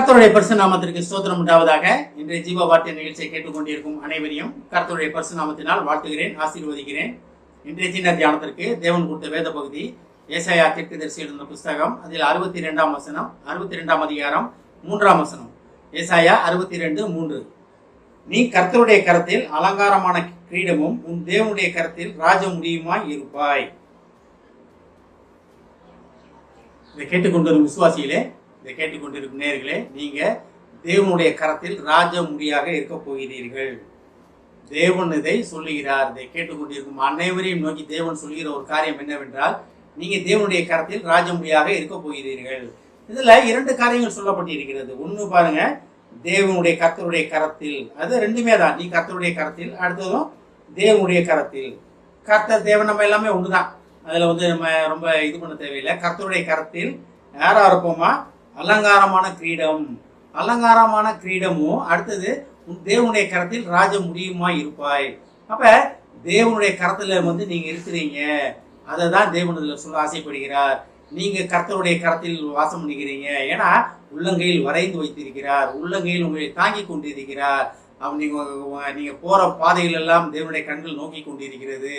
கர்த்தருடைய பரிசு நாமத்திற்கு ஸ்தோத்திரம் உண்டாவதாக. இன்றைய ஜீவ வார்த்தை நிகழ்ச்சியை கேட்டுக்கொண்டிருக்கும் அனைவரையும் கர்த்தருடைய பரிசு நாமத்தினால் வாழ்த்துகிறேன், ஆசீர்வதிக்கிறேன். இன்றைய சின்ன தியானத்திற்கு தேவன் கொடுத்த வேத பகுதி ஏசாயா தீர்க்கதரிசி எழுதின புஸ்தகம். அதில் 62ஆம் வசனம், 62ஆம் அதிகாரம் 3ஆம் வசனம். ஏசாயா 62:3. நீ கர்த்தருடைய கரத்தில் அலங்காரமான கிரீடமும் உன் தேவனுடைய கரத்தில் ராஜ முடியுமாய் இருப்பாய். இதை கேட்டுக்கொண்டிருக்கும் விசுவாசிகளே, இதை கேட்டுக்கொண்டிருக்கும் நேயர்களே, நீங்க தேவனுடைய கரத்தில் ராஜ முடியாக இருக்க போகிறீர்கள். தேவன் இதை சொல்லுகிறார். இதை கேட்டுக்கொண்டிருக்கும் அனைவரையும் நோக்கி தேவன் சொல்லுகிற ஒரு காரியம் என்னவென்றால், நீங்க தேவனுடைய கரத்தில் ராஜ முடியாக இருக்க போகிறீர்கள். இதுல 2 காரியங்கள் சொல்லப்பட்டிருக்கிறது. ஒண்ணு பாருங்க, தேவனுடைய கர்த்தருடைய கரத்தில், அது ரெண்டுமே தான். நீ கர்த்தருடைய கரத்தில், அடுத்ததும் தேவனுடைய கரத்தில். கர்த்தர் தேவன் நம்ம எல்லாமே ஒண்ணுதான். அதுல நம்ம ரொம்ப இது பண்ண தேவையில்லை. கர்த்தருடைய கரத்தில் யாரா இருப்போமா? அலங்காரமான கிரீடம். அலங்காரமான கிரீடமும் அடுத்தது தேவனுடைய கரத்தில் ராஜ முடியுமா இருப்பாய். அப்ப தேவனுடைய கரத்துல நீங்க இருக்கிறீங்க. அதை தான் தேவன் இதுல சொல்ல ஆசைப்படுகிறார். நீங்க கர்த்தருடைய கரத்தில் வாசம் பண்ணுகிறீங்க. ஏன்னா உள்ளங்கையில் வரைந்து வைத்திருக்கிறார், உள்ளங்கையில் உங்களை தாங்கி கொண்டிருக்கிறார். நீங்க போற பாதைகள் எல்லாம் தேவனுடைய கண்கள் நோக்கி கொண்டிருக்கிறது.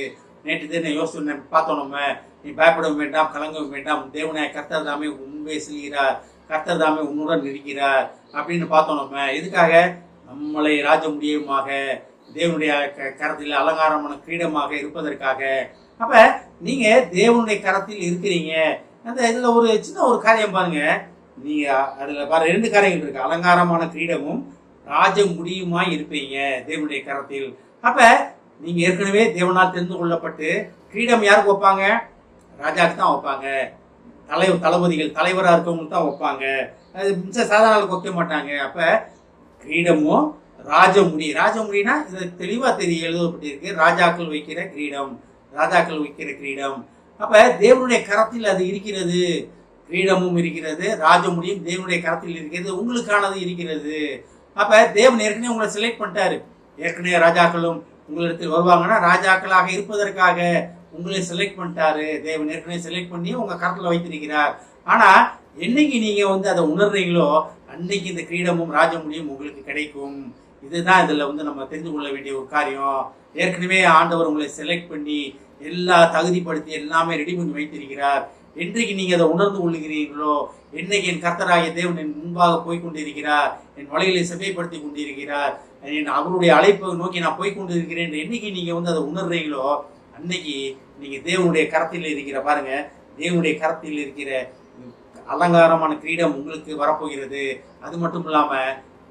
நேற்று தினம் யோசிச்சு பார்த்தோம், நம்ம நீ பயப்பட வேண்டாம், கலங்க வேண்டாம், தேவனாய கர்த்தர் தாமே உண்மையை செல்கிறார், கர்த்தர் தாமே உன்னுடன் இருக்கிறார் அப்படின்னு பார்த்தோம். நம்ம எதுக்காக? நம்மளை ராஜ முடியுமாக தேவனுடைய கரத்தில் அலங்காரமான கிரீடமாக இருப்பதற்காக. அப்ப நீங்க தேவனுடைய கரத்தில் இருக்கிறீங்க. அந்த இதுல ஒரு சின்ன ஒரு காரியம் பாருங்க. நீங்க அதுல பாரு 2 காரியங்கள் இருக்கு. அலங்காரமான கிரீடமும் ராஜ முடியுமாய் இருப்பீங்க தேவனுடைய கரத்தில். அப்ப நீங்க ஏற்கனவே தேவனால் தெரிந்து கொள்ளப்பட்டு, கிரீடம் யாருக்கு வைப்பாங்க? ராஜாக்கு தான் வைப்பாங்க. தளபதிகள், தலைவராக இருக்கவங்களுக்கு தான் வைப்பாங்க. அது சாதாரண ஆளுக்கு வைக்க மாட்டாங்க. அப்ப கிரீடமும் ராஜமுடி. ராஜமுடினா இது தெளிவா எழுதப்பட்டிருக்கு. ராஜாக்கள் வைக்கிற கிரீடம், ராஜாக்கள் வைக்கிற கிரீடம். அப்ப தேவனுடைய கரத்தில் அது இருக்கிறது. கிரீடமும் இருக்கிறது, ராஜமுடியும் தேவனுடைய கரத்தில் இருக்கிறது, உங்களுக்கானது இருக்கிறது. அப்ப தேவன் ஏற்கனவே உங்களை செலக்ட் பண்ணிட்டாரு. ஏற்கனவே ராஜாக்களும் உங்களிடத்தில் வருவாங்கன்னா ராஜாக்களாக இருப்பதற்காக உங்களை செலக்ட் பண்ணிட்டாரு. தேவன் ஏற்கனவே செலக்ட் பண்ணி உங்க கரத்துல வைத்திருக்கிறார். ஆனா என்னைக்கு நீங்க அதை உணர்றீங்களோ அன்னைக்கு இந்த கிரீடமும் ராஜமுடியும் உங்களுக்கு கிடைக்கும். இதுதான் இதுல நம்ம தெரிந்து கொள்ள வேண்டிய ஒரு காரியம். ஏற்கனவே ஆண்டவர் உங்களை செலக்ட் பண்ணி எல்லா தகுதிப்படுத்தி எல்லாமே ரெடி பண்ணி வைத்திருக்கிறார். என்றைக்கு நீங்க அதை உணர்ந்து கொள்ளுகிறீர்களோ, என்னைக்கு என் கர்த்தராகிய தேவன் என் முன்பாக போய்கொண்டிருக்கிறார், என் வழிகளை செவ்வைப்படுத்தி கொண்டிருக்கிறார், அவருடைய அழைப்பை நோக்கி நான் போய்கொண்டிருக்கிறேன், என்னைக்கு நீங்க அதை உணர்றீங்களோ அன்னைக்கு நீங்க தேவனுடைய கரத்தில் இருக்கிற பாருங்க, தேவனுடைய கரத்தில் இருக்கிற அலங்காரமான கிரீடம் உங்களுக்கு வரப்போகிறது. அது மட்டும் இல்லாம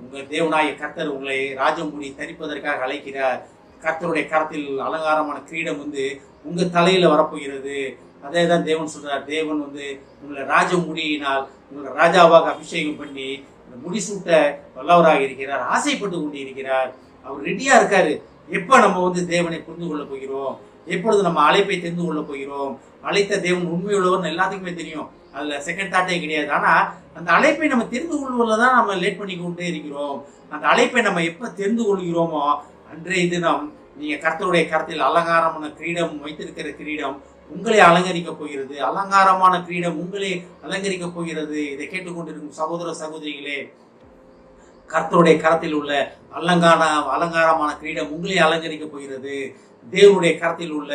உங்க தேவனாய கர்த்தர் உங்களை ராஜமுடி தரிப்பதற்காக அழைக்கிறார். கர்த்தருடைய கரத்தில் அலங்காரமான கிரீடம் உங்க தலையில வரப்போகிறது. அதே தான் தேவன் சொல்றார். தேவன் உங்களை ராஜமுடியினால் உங்களை ராஜாவாக அபிஷேகம் பண்ணி முடிசூட்ட வல்லவராக இருக்கிறார், ஆசைப்பட்டு கொண்டு இருக்கிறார். அவர் ரெடியா இருக்காரு. எப்ப நம்ம தேவனை புரிந்து கொள்ள போகிறோம், எப்பொழுது நம்ம அழைப்பை தெரிந்து கொள்ள போகிறோம். அழைத்த தேவன் உண்மையுள்ளவர்னு எல்லாத்துக்குமே தெரியும். அதுல செகண்ட் தாட்டே கிடையாது. ஆனா அந்த அழைப்பை நம்ம தெரிந்து கொள்வதில்தான் நம்ம லேட் பண்ணி கொண்டே இருக்கிறோம். அந்த அழைப்பை நம்ம எப்ப தெரிந்து கொள்கிறோமோ அன்றைய தினம் நீங்க கர்த்தருடைய கரத்தில் அலங்காரமான கிரீடம் வைத்திருக்கிற கிரீடம் உங்களை அலங்கரிக்க போகிறது. அலங்காரமான கிரீடம் உங்களை அலங்கரிக்க போகிறது. இதை கேட்டுக்கொண்டிருக்கும் சகோதர சகோதரிகளே, கர்த்தருடைய கரத்தில் உள்ள அலங்காரமான கிரீடம் உங்களை அலங்கரிக்க போகிறது. தேவனுடைய கரத்தில் உள்ள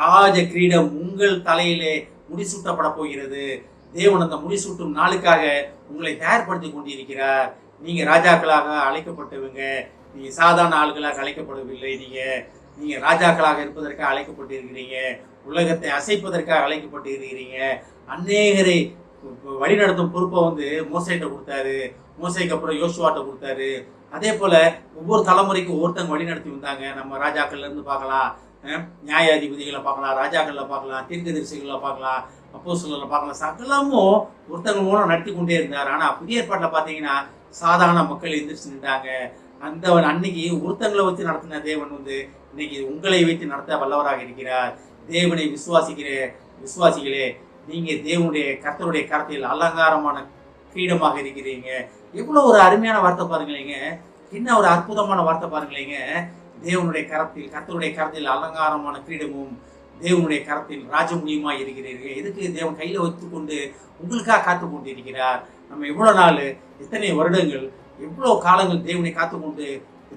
ராஜ கிரீடம் உங்கள் தலையிலே முடிசூட்டப்பட போகிறது. தேவன் அந்த முடிசூட்டும் நாளுக்காக உங்களை தயார்படுத்தி கொண்டிருக்கிறார். நீங்க ராஜாக்களாக அழைக்கப்பட்டவங்க, நீங்க சாதாரண ஆளுகளாக அழைக்கப்படவில்லை. நீங்க ராஜாக்களாக இருப்பதற்காக அழைக்கப்பட்டிருக்கிறீங்க. உலகத்தை அசைப்பதற்காக அழைக்கப்பட்டு இருக்கிறீங்க. அநேகரை வழிநடத்தும் பொறுப்பை மோசைட்ட கொடுத்தாரு. மோசைக்கு அப்புறம் யோசுவாட்ட கொடுத்தாரு. அதே போல ஒவ்வொரு தலைமுறைக்கும் ஒவ்வொருத்தங்க வழிநடத்தி வந்தாங்க. நம்ம ராஜாக்கள்ல இருந்து பார்க்கலாம், நியாயாதிபதிகளை பார்க்கலாம், ராஜாக்கள்ல பார்க்கலாம், தீர்க்கதரிசிகளை பார்க்கலாம், அப்போஸ்தலர்களை பார்க்கலாம். சகலமும் ஒருத்தங்க மூலம் நடத்தி கொண்டே இருந்தார். ஆனா புதிய ஏற்பாட்டில் பார்த்தீங்கன்னா சாதாரண மக்கள் எந்திரிச்சு நின்றாங்க. அந்த அன்னைக்கு ஒருத்தங்களை வச்சு நடத்தின தேவன் இன்னைக்கு உங்களை வைத்து நடத்த வல்லவராக இருக்கிறார். தேவனை விசுவாசிகளே, நீங்க தேவனுடைய கர்த்தருடைய கரத்தில் அலங்காரமான கிரீடமாக இருக்கிறீங்க. எவ்வளவு ஒரு அருமையான வார்த்தை பாருங்களேங்க, என்ன ஒரு அற்புதமான வார்த்தை பாருங்களேங்க. தேவனுடைய கரத்தில், கர்த்தருடைய கரத்தில் அலங்காரமான கிரீடமும் தேவனுடைய கரத்தில் ராஜமுடியுமாய் இருக்கிறீர்கள். எதுக்கு? தேவன் கையில வைத்துக்கொண்டு உங்களுக்காக காத்து கொண்டிருக்கிறார். நம்ம எவ்வளோ நாள், எத்தனை வருடங்கள், எவ்வளோ காலங்கள் தேவனை காத்துக்கொண்டு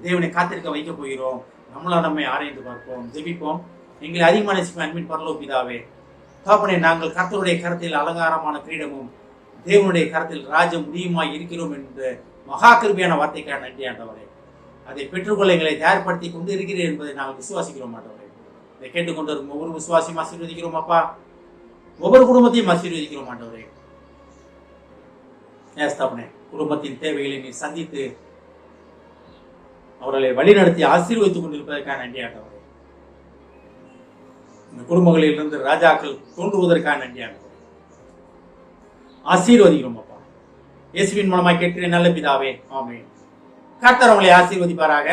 தேவனை காத்திருக்க வைக்க போகிறோம். நம்மை ஆராய்ந்து பார்ப்போம். ஜெபிப்போம். எங்களை அதிகமான அன்பின் பரலோக பிதாவே, தகப்பனே, நாங்கள் கர்த்தருடைய கரத்தில் அலங்காரமான கிரீடமும் தேவனுடைய கரத்தில் ராஜ முடியுமாய் இருக்கிறோம் என்ற மகா கிருபையான வார்த்தைக்கான நன்றி ஆண்டவரே. அதை பெற்றுக்கொள்ள எங்களை தயார்படுத்தி கொண்டு இருக்கிறேன் என்பதை நாங்கள் விசுவாசிக்கிறோம் ஆண்டவரே. இதை கேட்டுக்கொண்டு இருக்கும் ஒவ்வொரு விசுவாசியும் ஆசீர்வதிக்கிறோம் அப்பா. ஒவ்வொரு குடும்பத்தையும் ஆசீர்வதிக்கிறோம் ஆண்டவரே. தகப்பனே, குடும்பத்தின் தேவைகளை நீர் சந்தித்து அவர்களை வழிநடத்தி ஆசீர்வதித்துக் கொண்டிருப்பதற்கான நன்றி ஆண்டவரே. இந்த குடும்பங்களில் இருந்து ராஜாக்கள் தோன்றுவதற்கான நன்றி ஆண்டவரே. ஆசீர்வதிக்கிறோம் அப்பா. இயேசுவின் மூலமாய் கேட்கிறேன் நல்ல பிதாவே, ஆமென். கர்த்தர் உங்களை ஆசீர்வதிப்பாராக.